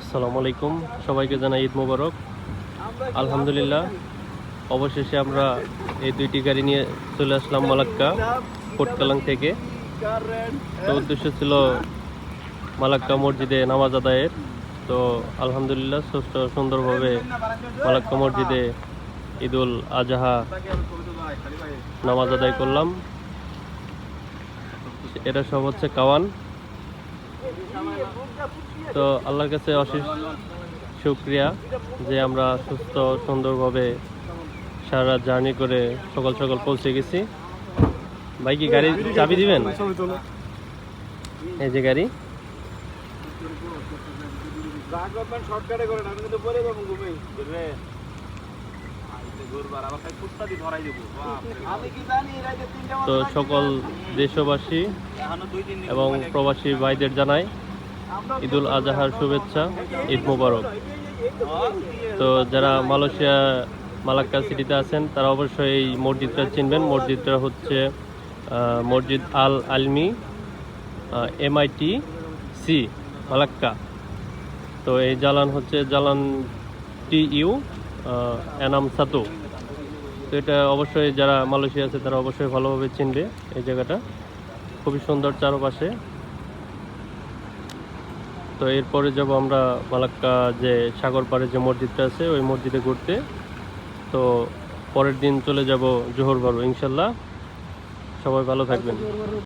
আসসালামু আলাইকুম, সবাইকে জানাই ঈদ মোবারক। আলহামদুলিল্লাহ, অবশেষে আমরা এই দুইটি গাড়ি নিয়ে চলে আসলাম মালাক্কা কোটকালাং থেকে। তো উদ্দেশ্য ছিল মালাক্কা মসজিদে নামাজ আদায়ের। তো আলহামদুলিল্লাহ সুন্দরভাবে মালাক্কা মসজিদে ঈদুল আজহা নামাজ আদায় করলাম। এটা সব হচ্ছে কাওয়ান। তো আল্লাহর কাছে অশেষ শুকরিয়া যে আমরা সুস্থ সুন্দরভাবে সারা রাত জার্নি করে সকাল সকাল পৌঁছে গেছি। ভাই কি গাড়ি চাবি দিবেন? এই যে গাড়ি। তো সকল দেশবাসী এবং প্রবাসী ভাইদের জানাই ঈদুল আজহার শুভেচ্ছা, ঈদ মোবারক। তো যারা মালয়েশিয়া মালাক্কা সিটিতে আছেন তারা অবশ্যই এই মসজিদটা চিনবেন। মসজিদটা হচ্ছে মসজিদ আল আলমি MITC মালাক্কা। তো এই জালান হচ্ছে জালান TU এনাম সাতো। তো এটা অবশ্যই যারা মালয়েশিয়া আছে তারা অবশ্যই ভালোভাবে চিনবে। এই জায়গাটা খুবই সুন্দর চারপাশে। তো এরপরে যাব আমরা মালাক্কা যে সাগর পাড়ে যে মসজিদটা আছে ওই মসজিদে ঘুরতে। তো পরের দিন চলে যাব জোহর বারু ইনশাল্লাহ। সবাই ভালো থাকবেন।